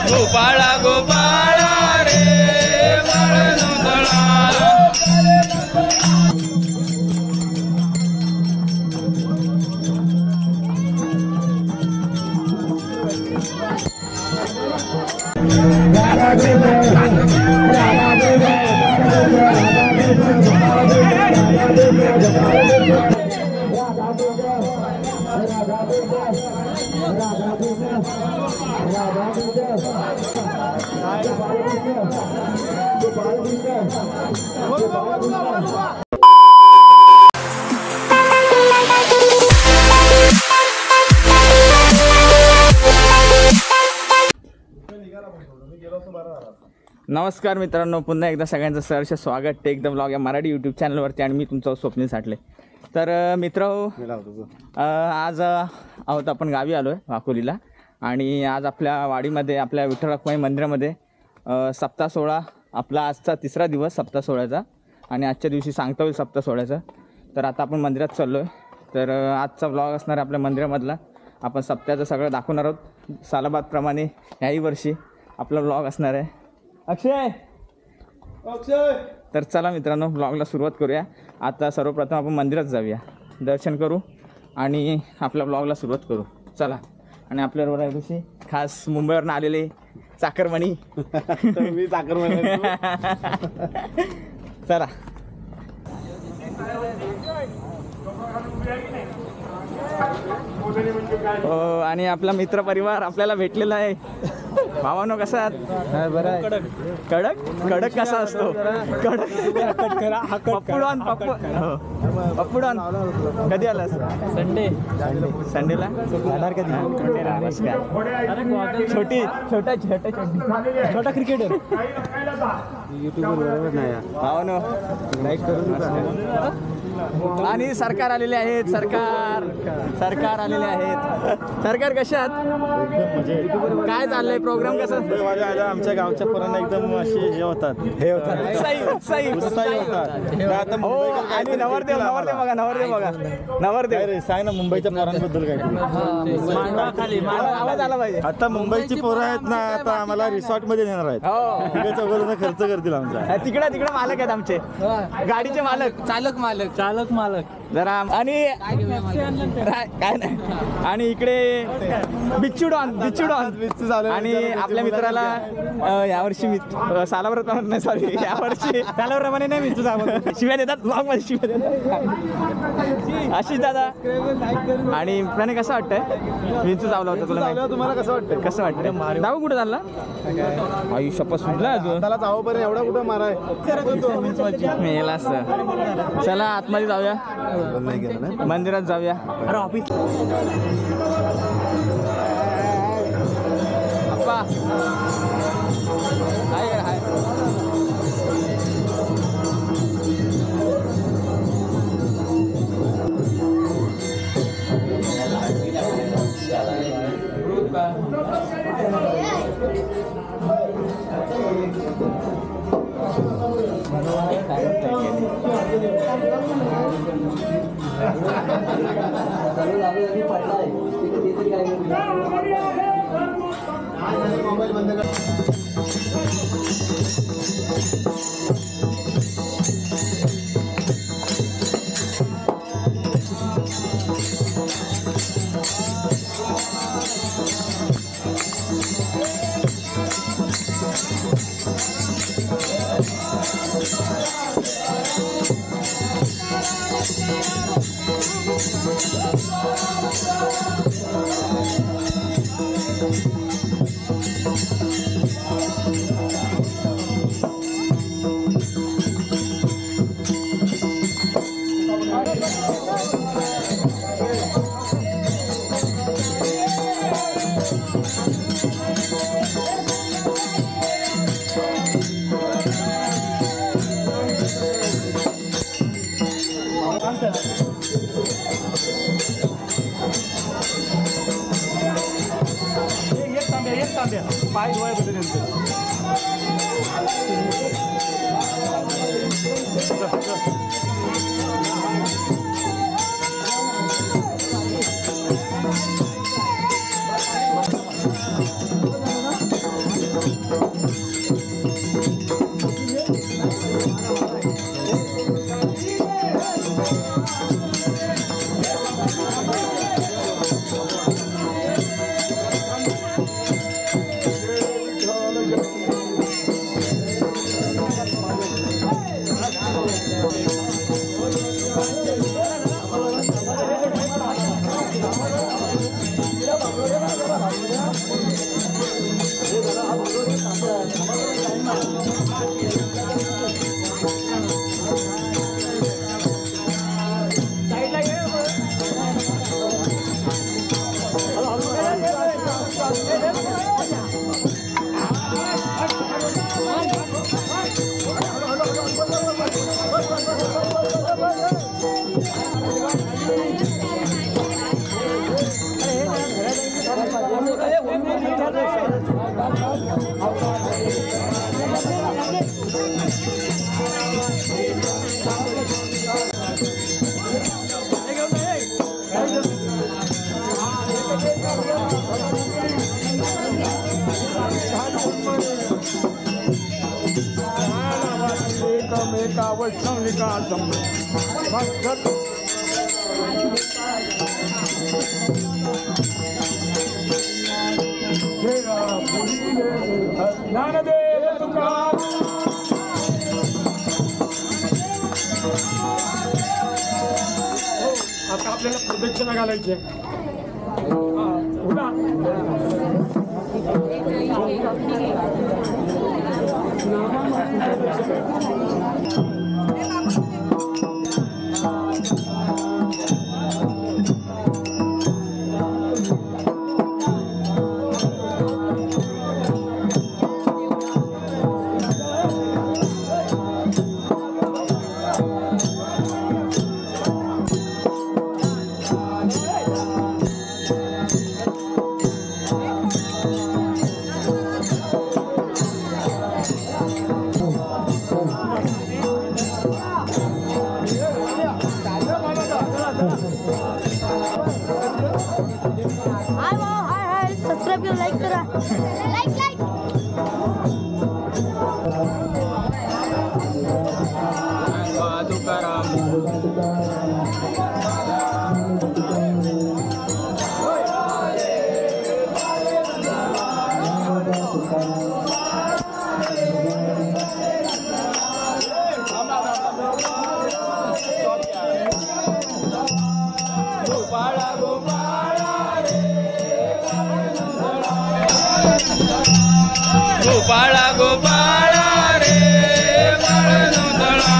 गोपाळा गोपाळा रे नमस्कार मित्रांनो, पुन्हा एकदा सगळ्यांचं सहर्ष स्वागत टेक द ब्लॉग या मराठी यूट्यूब चॅनलवरती आणि मी तुमचा स्वप्नील साठले। तर मित्रांनो, आज आहोत आपण गावी आलो आहे वाकोलीला आणि आज आपल्या वाडीमध्ये आपल्या विठ्ठल रखुमाई मंदिरामध्ये सप्ताह सोहळा आपला आजचा तिसरा दिवस सप्ताह सोहळ्याचा आणि आजच्या दिवशी सांगता होईल सप्ताह सोहळ्याचा। तर आता आपण मंदिरात चाललो आहे। तर आजचा ब्लॉग असणार आहे आपल्या मंदिरामधला। आपण सप्त्याचं सगळं दाखवणार आहोत सालाबादप्रमाणे याही वर्षी आपला ब्लॉग असणार आहे। अक्षय तर चला मित्रांनो, ब्लॉगला सुरुवात करूया। आता सर्वप्रथम आपण मंदिरात जाऊया, दर्शन करू आणि आपल्या ब्लॉगला सुरुवात करू। चला। आणि आपल्याबरोबर आहे ऋषी, खास मुंबईवरून आलेले चाकरमणी। मी चाकरमणी। चला। हो, आणि आपला मित्र परिवार आपल्याला भेटलेला आहे। भावानो कसा आहात? कडक कडक कडक कसा असतो? कडक पप्पुडॉन पप्पुडॉन कधी आलास? संडेला छोटा क्रिकेटर युट्यूबवर नाही भावानो लाईक करून आणि सरकार आलेले आहेत। सरकार आलेले आहेत। सरकार कशा आहात? काय चाललंय प्रोग्राम कसा? आमच्या गावच्या पोरांना एकदम असे हे होतात आणि नवरदेव रे सांग ना मुंबईच्या पोरांबद्दल काय आवाज आला पाहिजे। आता मुंबईची पोरं आहेत ना, आता आम्हाला रिसॉर्ट मध्ये नेणार आहेत। चौघांना खर्च करतील आमचा। तिकडे मालक आहेत आमचे, गाडीचे मालक, चालक मालक जरा। आणि काय नाही, आणि इकडे बिच्चू डॉन आणि आपल्या मित्राला यावर्षी सालाप्रमाणे नाही, सॉरी यावर्षी सालाप्रमाणे नाही मिच्चू शिव्या देतात ब्लॉग मध्ये, शिव्या देतात आशिष दादा। आणि प्रणय कसं वाटतंय? विंचू चावला होता तुला, तुम्हाला कसं वाटतं? कसं वाटतं? जाऊ कुठं चालला? आई शपथ सुटला अजून त्याला जावं बरं, एवढा कुठं माराय मेला असं। चला आतमध्ये जाऊया, मंदिरात जाऊया। अरे ऑफिस अप्पा हाय हाय। मोबाईल बंद कर। पाय धुवाय बद्दल वैष्णविका ज्ञानदेव तुकाराम आता आपल्याला प्रदक्षिणा घालायची सबस्क्राइब करा लाईक करा लाईक गोपाळा गोपाळा रे करा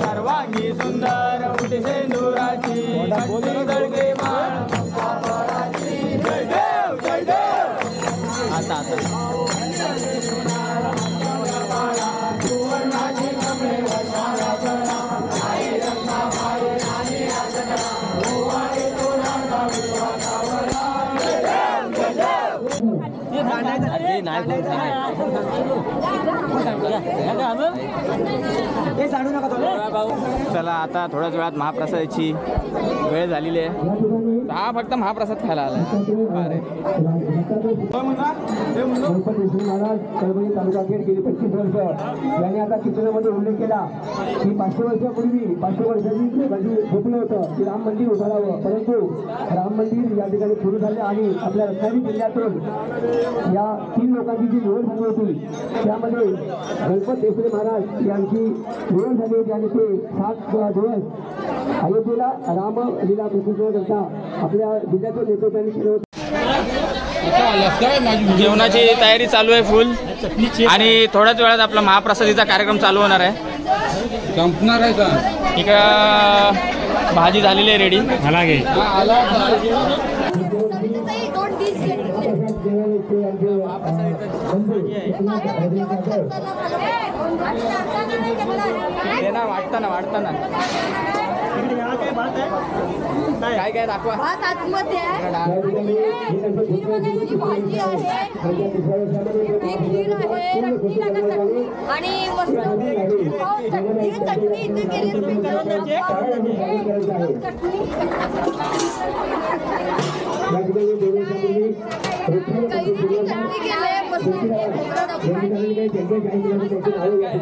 सर्वांगी सुंदर उठे सेंदुराची दळगे माळ जय देव जय देव आता चला आता थोड्याच वेळात महाप्रसादाची वेळ झालेली आहे. हा फक्त महाप्रसाद खायला आला अरे गणपती महाराज कळमणी तालुका गेट गेली 25 वर्ष यांनी आता कीर्तनामध्ये उल्लेख केला की 500 वर्षापूर्वी 500 वर्षांनी गांधी झोपलं होतं की राम मंदिर उभारावं, परंतु राम मंदिर या ठिकाणी सुरू झाले आणि आपल्या रत्नागिरी जिल्ह्यातून या 3 लोकांची जी निवड झाली होती त्यामध्ये गणपत देसरे महाराज यांची निवड झाली होती आणि ते 7 दिवस अयोध्येला रामलीला प्रसिद्धकरता आपल्या जिल्ह्यातून नेतृत्वाने केलं होतं. जेवणाची तयारी चालू आहे फुल आणि थोड्याच वेळात आपला महाप्रसादीचा कार्यक्रम चालू होणार आहे. संपणार आहे का? इकडं भाजी झालेली आहे रेडी. वाटताना काय काय दाखवा. भात आतमध्ये आहे, ही भाजी आहे, ही खीर आहे, रत्नीनगर चटणी आणि चटणी चटणी इथे केली चटणी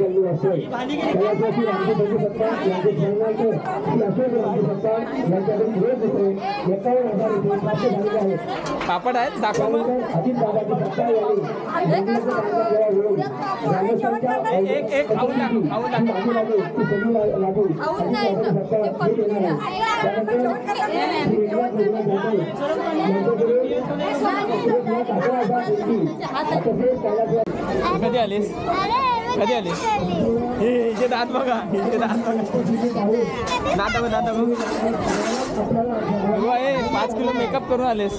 केले असते कैलासवासी रामजी बंधू सत्ता यांचे स्मरणार्थ श्री अशोक रामजी सत्ता यांच्याकडून रोज रुपये 51,000 रुपये प्राप्त झालेले आहेत. पापड आहेत दाखवा मग. अजित बाबाजी सत्ता यांनी ग्रामस्थांच्या एक खाऊन टाक, खाऊन टाक. मागे लागू ती सगळी लागू खाऊन नाही अजित बाबाजी सत्ता हे देणार आहे. त्यानंतर श्री एकनाथ रघुनाथ मोठे यांच्याकडे 11,000 रुपये अर्थात कैलासवासी कधी आलीस कधी आलीस हे हिचे दात बघा हिचे दात बघा दात बघ दात बघ 5 किलो मेकअप करून आलेस.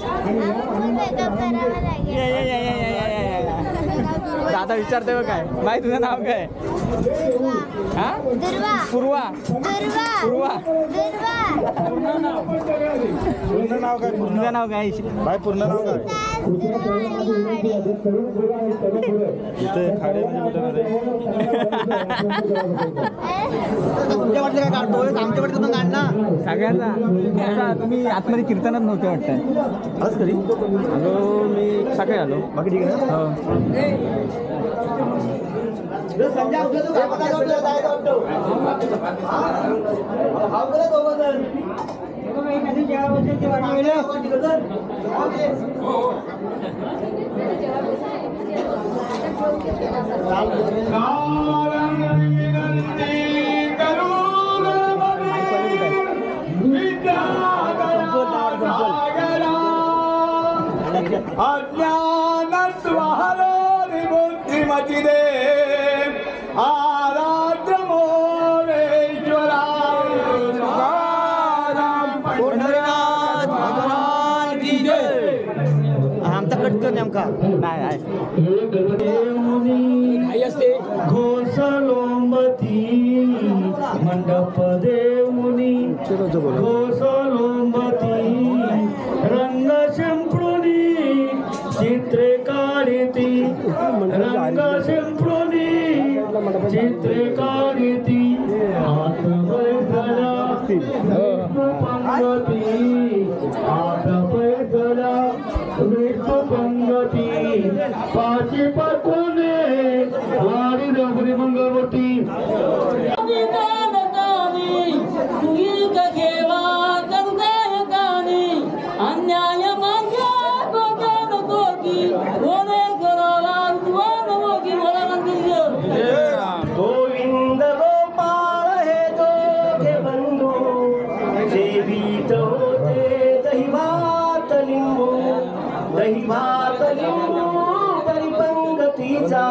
ये ये ये ये ये ये ये दादा विचारते बघ काय बाई तुझं नाव काय हा पूर्वा पूर्वा पूर्ण नाव काय तुझं नाव काय बाय पूर्ण नाव काय इथे खाडे म्हणजे कुठे मध्ये तुमच्या वाटलं काय काढतोय आमच्या वाटलं पण काढ ना सगळ्यांना आता तुम्ही आतमध्ये कीर्तनात नव्हते वाटतं आज तरी आलो मी सकाळी आलो बाकी ठीक आहे हो अज्ञानत्वहरो विबुद्धिमति दे आराध्य मोरेश्वरा पंढरीनाथ भगवान की जय. आमचा कट कर नेमका नाही घोसलोंबती मंडप देवमुनी घोसलोंबती रंग शिंपृणी चित्रे काढिती रंग शिंपृणी चित्रे काढिती हात बैठला पंगती हात बैठला विष्णू पंगती पाची पकुने हरी डबरी मंगलवती गोविंद गोपाळ हे दोघे बंधू जेवीत होते दही भात लिंबू परिपंगतीचा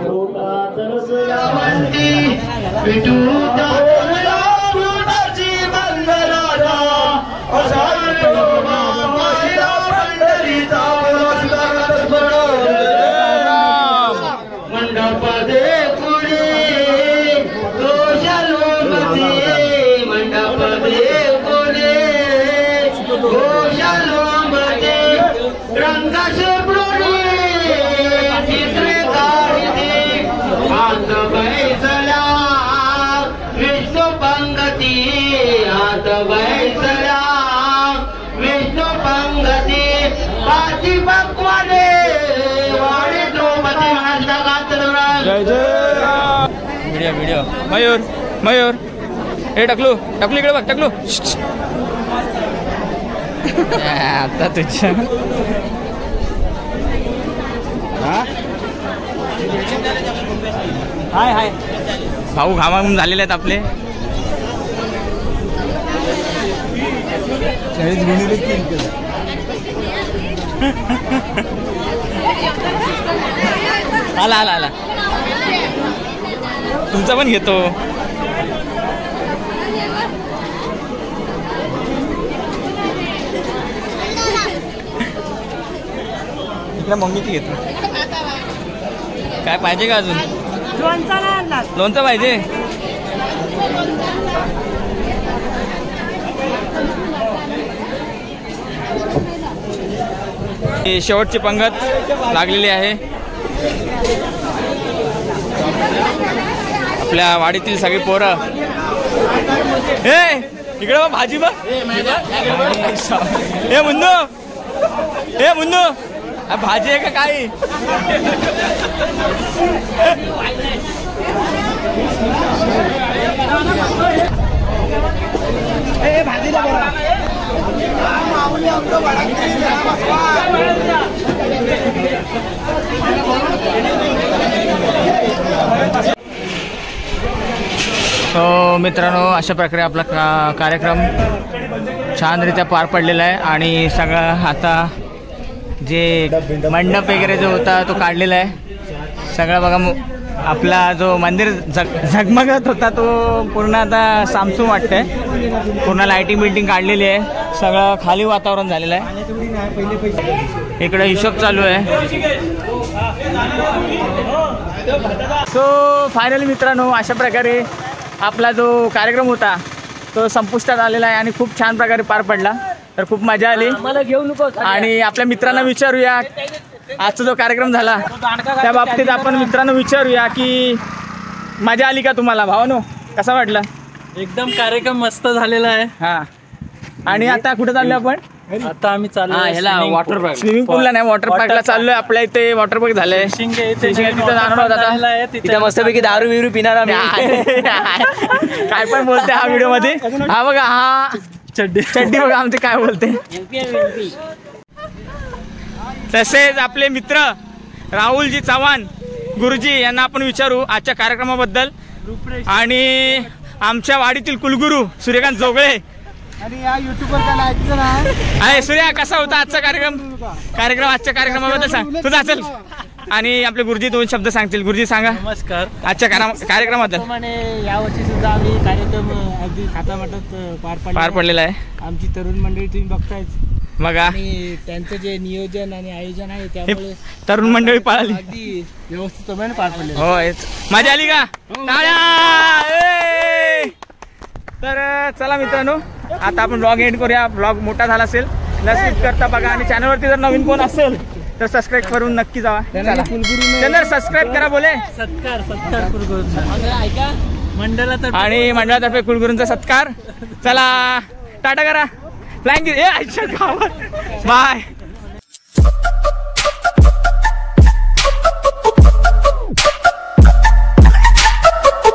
लोकात रसला विठूता गुणाची मंगलाचा असायो माया पंढरीचा मंडप दे पुढे घोषलोंबती मंडप दे पुढे घोषलोंबती रंगशिंपृणी चित्रे काढिती हात बैसला विष्णू पंगती हात बैसला विष्णू पंगती पाची पक्वाने वाडे द्रौपदी जय जय व्हिडिओ व्हिडिओ मयूर मयूर हे टकलू टकलू इकडे बघ टकलू आता तुझ्या हाय हाय भाऊ घामाघूम झालेले आहेत आपले आला आला आला तुमचा पण घेतो इकडे मम्मीची घेतो काय पाहिजे का अजून लोणचं पाहिजे शेवटची पंगत लागलेली आहे आपल्या वाडीतील सगळी पोरं हे इकडे बघ भाजी बघ हे मुन्नू भाजी आहे का काही सो मित्रांनो, अशा प्रकारे आपला कार्यक्रम छानरित्या पार पडलेला आहे आणि सगळं आता जे मंडप वगैरे जो होता तो काढलेला आहे सगळं बघा. आपला जो मंदिर झगमगत होता तो पूर्ण आता सामसूम वाटतंय. पूर्ण लाईटिंग बिल्डिंग काढलेली आहे, सगळं खाली वातावरण झालेलं आहे. इकडे हिशोब चालू आहे. सो फायनली मित्रांनो, अशा प्रकारे आपला जो कार्यक्रम होता तो संपुष्टात आलेला आहे आणि खूप छान प्रकारे पार पडला. तर खूप मजा आली. आणि आपल्या मित्रांना विचारूया आजचा जो कार्यक्रम झाला त्या बाबतीत आपण मित्रांना विचारूया की मजा आली का तुम्हाला भावानो, कसा वाटला? एकदम कार्यक्रम मस्त झालेला आहे. हा, आणि आता कुठे चाललो आपण? आता आम्ही चाललो वॉटर पार्क, स्विमिंग पूलला नाही वॉटर पार्कला चाललोय. आपल्या इथे वॉटर पार्क झालंय. तिथं जाणार होता. तिथे मस्तपैकी दारू बिरू पिणार आम्ही. काय पण बोलते हा व्हिडिओ मध्ये. हा बघा, हा चड्डी बघा आमचे काय बोलते. तसेच आपले मित्र राहुलजी चव्हाण गुरुजी यांना आपण विचारू आजच्या कार्यक्रमाबद्दल. आणि आमच्या वाडीतील कुलगुरू सूर्यकांत जोगळे. आणि या युट्यूबवर त्याला ऐकलं ना. आहे सूर्या, कसा होता आजचा कार्यक्रम? आजच्या कार्यक्रमाबद्दल सांग तुझा असेल. आणि आपले गुरुजी दोन शब्द सांगतील. गुरुजी सांगा. नमस्कार. आजच्या कार्यक्रमाबद्दल. यावर्षी सुद्धा आम्ही कार्यक्रम अगदी थाटामाटात पार पडलेला आहे. आमची तरुण मंडळी तुम्ही बघतायच बघा, आणि त्यांचं जे नियोजन आणि आयोजन आहे त्यामुळे तरुण मंडळी पळाली. अगदी व्यवस्थितपणे पार पडले. होय, मजा आली का? तर चला मित्रांनो, आता आपण ब्लॉग एंड करूया. ब्लॉग मोठा झाला असेल स्किप करता बघा. आणि चॅनलवरती जर नवीन कोण असेल तर सबस्क्राईब करून नक्की जावा. चला सबस्क्राईब करा. बोले सत्कार कुलगुरूंचा ऐका मंडळातर्फे आणि मंडळातर्फे कुलगुरूंचा सत्कार. चला टाटा करा. फ्लॅंग बाय.